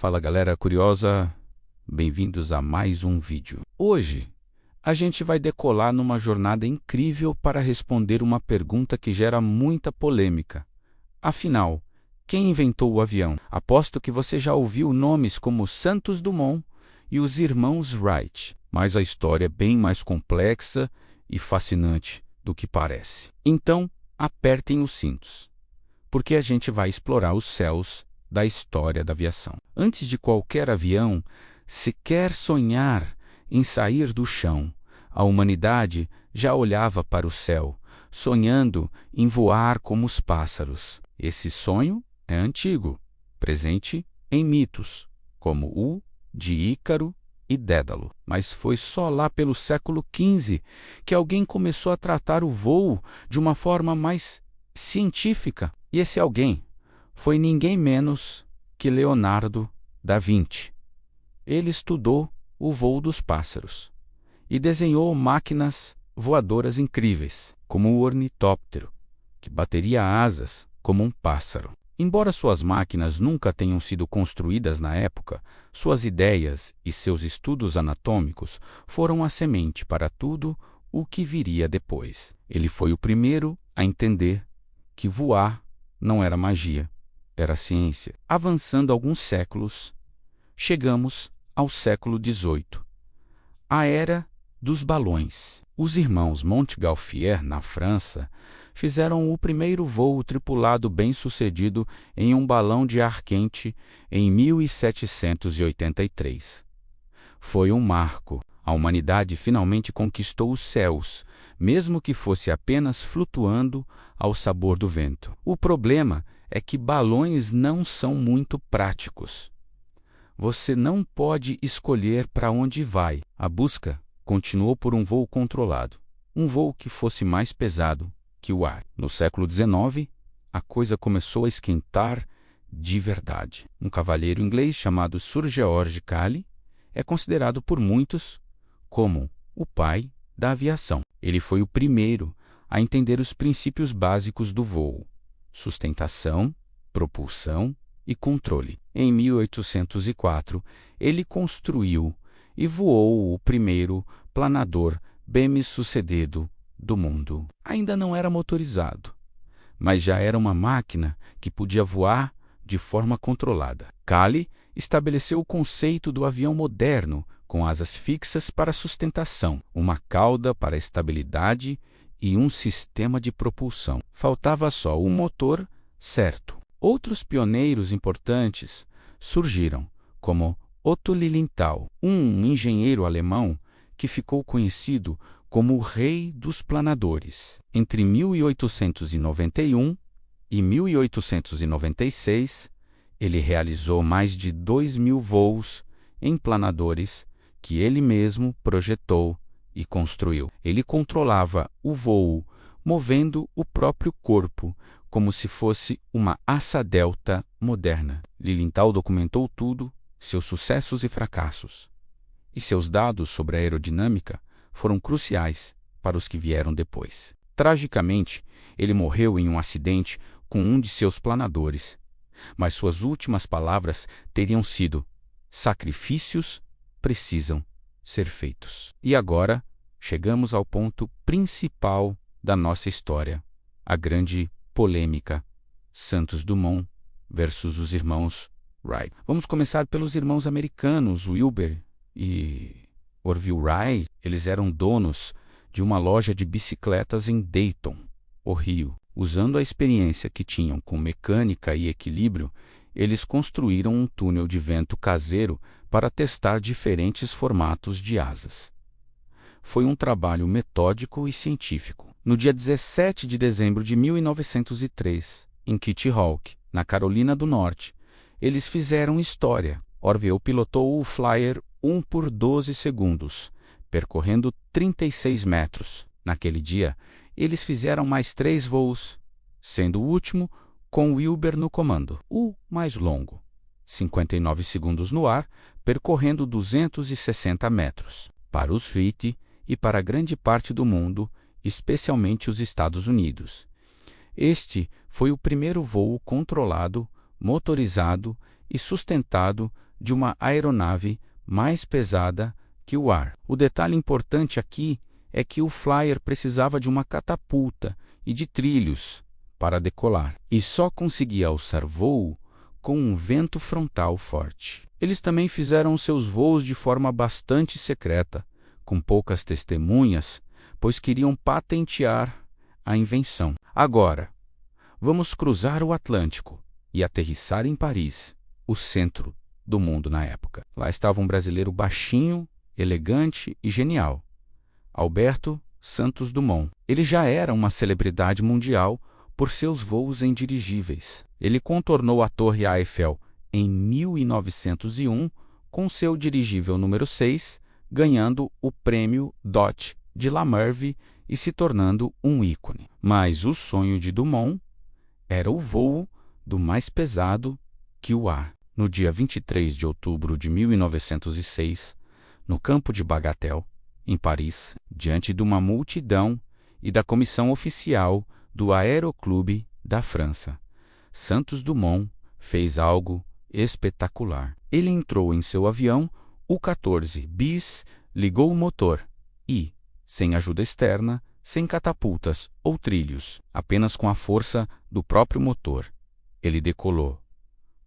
Fala galera curiosa, bem-vindos a mais um vídeo. Hoje, a gente vai decolar numa jornada incrível para responder uma pergunta que gera muita polêmica. Afinal, quem inventou o avião? Aposto que você já ouviu nomes como Santos Dumont e os irmãos Wright, mas a história é bem mais complexa e fascinante do que parece. Então, apertem os cintos, porque a gente vai explorar os céus da história da aviação. Antes de qualquer avião sequer sonhar em sair do chão, a humanidade já olhava para o céu, sonhando em voar como os pássaros. Esse sonho é antigo, presente em mitos, como o de Ícaro e Dédalo. Mas foi só lá pelo século XV que alguém começou a tratar o voo de uma forma mais científica. E esse alguém foi ninguém menos que Leonardo da Vinci. Ele estudou o voo dos pássaros e desenhou máquinas voadoras incríveis, como o ornitóptero, que bateria asas como um pássaro. Embora suas máquinas nunca tenham sido construídas na época, suas ideias e seus estudos anatômicos foram a semente para tudo o que viria depois. Ele foi o primeiro a entender que voar não era magia, era ciência. Avançando alguns séculos, chegamos ao século XVIII, a era dos balões. Os irmãos Montgolfier, na França, fizeram o primeiro voo tripulado bem-sucedido em um balão de ar quente em 1783. Foi um marco. A humanidade finalmente conquistou os céus, mesmo que fosse apenas flutuando ao sabor do vento. O problema é que balões não são muito práticos. Você não pode escolher para onde vai. A busca continuou por um voo controlado, um voo que fosse mais pesado que o ar. No século XIX, a coisa começou a esquentar de verdade. Um cavalheiro inglês chamado Sir George Cayley é considerado por muitos como o pai da aviação. Ele foi o primeiro a entender os princípios básicos do voo: sustentação, propulsão e controle. Em 1804, ele construiu e voou o primeiro planador bem-sucedido do mundo. Ainda não era motorizado, mas já era uma máquina que podia voar de forma controlada. Cayley estabeleceu o conceito do avião moderno, com asas fixas para sustentação, uma cauda para estabilidade e um sistema de propulsão. Faltava só o motor certo. Outros pioneiros importantes surgiram, como Otto Lilienthal, um engenheiro alemão que ficou conhecido como o rei dos planadores. Entre 1891 e 1896, ele realizou mais de 2.000 voos em planadores que ele mesmo projetou e construiu. Ele controlava o voo, movendo o próprio corpo, como se fosse uma asa delta moderna. Lilienthal documentou tudo, seus sucessos e fracassos. E seus dados sobre a aerodinâmica foram cruciais para os que vieram depois. Tragicamente, ele morreu em um acidente com um de seus planadores, mas suas últimas palavras teriam sido: sacrifícios precisam ser feitos. E agora, chegamos ao ponto principal da nossa história, a grande polêmica Santos Dumont versus os irmãos Wright. Vamos começar pelos irmãos americanos, Wilbur e Orville Wright. Eles eram donos de uma loja de bicicletas em Dayton, Ohio. Usando a experiência que tinham com mecânica e equilíbrio, eles construíram um túnel de vento caseiro para testar diferentes formatos de asas. Foi um trabalho metódico e científico. No dia 17 de dezembro de 1903, em Kitty Hawk, na Carolina do Norte, eles fizeram história. Orville pilotou o Flyer 1 por 12 segundos, percorrendo 36 metros. Naquele dia, eles fizeram mais 3 voos, sendo o último com Wilbur no comando, o mais longo, 59 segundos no ar, percorrendo 260 metros. Para os Wright e para grande parte do mundo, especialmente os Estados Unidos, este foi o primeiro voo controlado, motorizado e sustentado de uma aeronave mais pesada que o ar. O detalhe importante aqui é que o Flyer precisava de uma catapulta e de trilhos para decolar, e só conseguia alçar voo com um vento frontal forte. Eles também fizeram seus voos de forma bastante secreta, com poucas testemunhas, pois queriam patentear a invenção. Agora, vamos cruzar o Atlântico e aterrissar em Paris, o centro do mundo na época. Lá estava um brasileiro baixinho, elegante e genial, Alberto Santos Dumont. Ele já era uma celebridade mundial por seus voos em dirigíveis. Ele contornou a Torre Eiffel em 1901 com seu dirigível número 6, ganhando o prêmio Dot de La Merve e se tornando um ícone. Mas o sonho de Dumont era o voo do mais pesado que o ar. No dia 23 de outubro de 1906, no campo de Bagatelle, em Paris, diante de uma multidão e da comissão oficial do Aeroclube da França, Santos Dumont fez algo espetacular. Ele entrou em seu avião, o 14 bis, ligou o motor e, sem ajuda externa, sem catapultas ou trilhos, apenas com a força do próprio motor, ele decolou.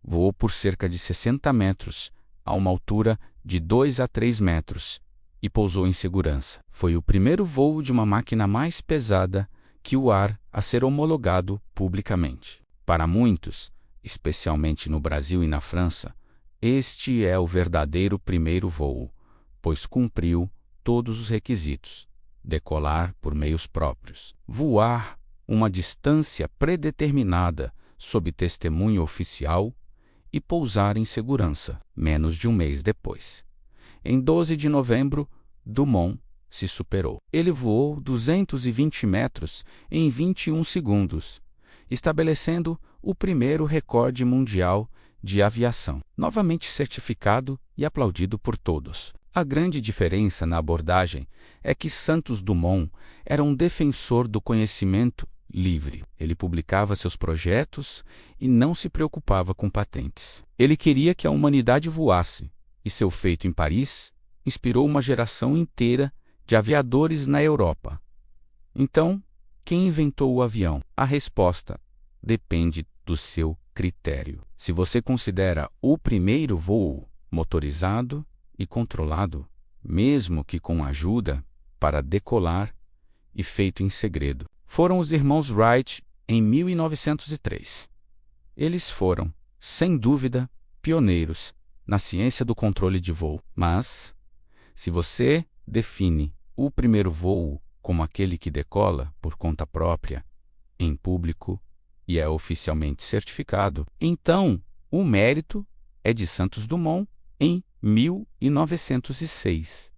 Voou por cerca de 60 metros, a uma altura de 2 a 3 metros, e pousou em segurança. Foi o primeiro voo de uma máquina mais pesada que o ar a ser homologado publicamente. Para muitos, especialmente no Brasil e na França, este é o verdadeiro primeiro voo, pois cumpriu todos os requisitos: decolar por meios próprios, voar uma distância predeterminada sob testemunho oficial e pousar em segurança, menos de um mês depois. Em 12 de novembro, Dumont se superou. Ele voou 220 metros em 21 segundos, estabelecendo o primeiro recorde mundial de aviação, novamente certificado e aplaudido por todos. A grande diferença na abordagem é que Santos Dumont era um defensor do conhecimento livre. Ele publicava seus projetos e não se preocupava com patentes. Ele queria que a humanidade voasse, e seu feito em Paris inspirou uma geração inteira de aviadores na Europa. Então, quem inventou o avião? A resposta depende do seu critério. Se você considera o primeiro voo motorizado e controlado, mesmo que com ajuda, para decolar e feito em segredo, foram os irmãos Wright em 1903. Eles foram, sem dúvida, pioneiros na ciência do controle de voo. Mas, se você define o primeiro voo como aquele que decola por conta própria, em público e é oficialmente certificado, então o mérito é de Santos Dumont em 1906.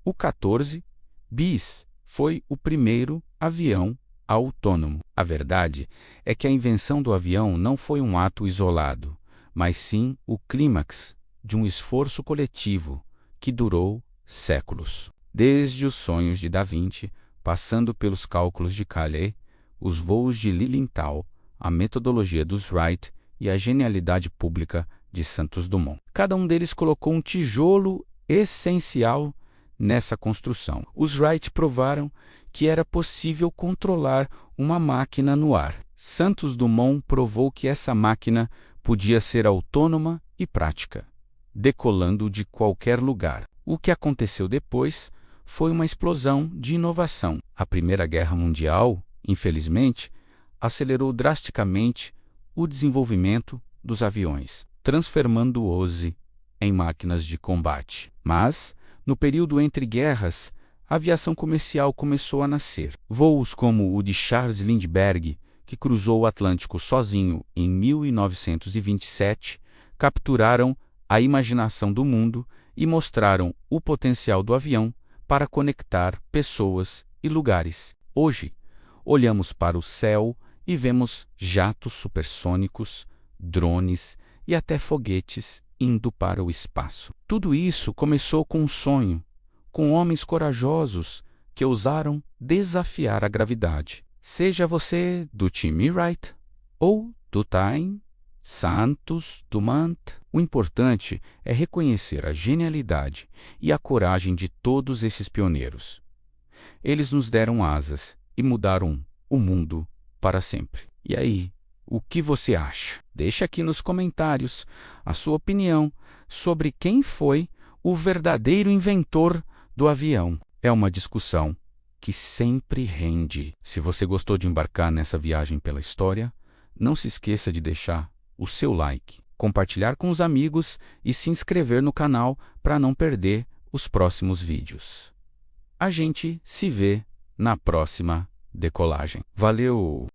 O 14 bis foi o primeiro avião autônomo. A verdade é que a invenção do avião não foi um ato isolado, mas sim o clímax de um esforço coletivo que durou séculos. Desde os sonhos de Da Vinci, passando pelos cálculos de Cayley, os voos de Lilienthal, a metodologia dos Wright e a genialidade pública de Santos Dumont. Cada um deles colocou um tijolo essencial nessa construção. Os Wright provaram que era possível controlar uma máquina no ar. Santos Dumont provou que essa máquina podia ser autônoma e prática, decolando de qualquer lugar. O que aconteceu depois foi uma explosão de inovação. A Primeira Guerra Mundial, infelizmente, acelerou drasticamente o desenvolvimento dos aviões, transformando-os em máquinas de combate. Mas, no período entre guerras, a aviação comercial começou a nascer. Voos como o de Charles Lindbergh, que cruzou o Atlântico sozinho em 1927, capturaram a imaginação do mundo e mostraram o potencial do avião para conectar pessoas e lugares. Hoje, olhamos para o céu e vemos jatos supersônicos, drones e até foguetes indo para o espaço. Tudo isso começou com um sonho, com homens corajosos que ousaram desafiar a gravidade. Seja você do time Wright ou do time Santos Dumont, O importante é reconhecer a genialidade e a coragem de todos esses pioneiros. Eles nos deram asas e mudaram o mundo para sempre. E aí, o que você acha? Deixe aqui nos comentários a sua opinião sobre quem foi o verdadeiro inventor do avião. É uma discussão que sempre rende. Se você gostou de embarcar nessa viagem pela história, não se esqueça de deixar o seu like, compartilhar com os amigos e se inscrever no canal para não perder os próximos vídeos. A gente se vê na próxima decolagem. Valeu!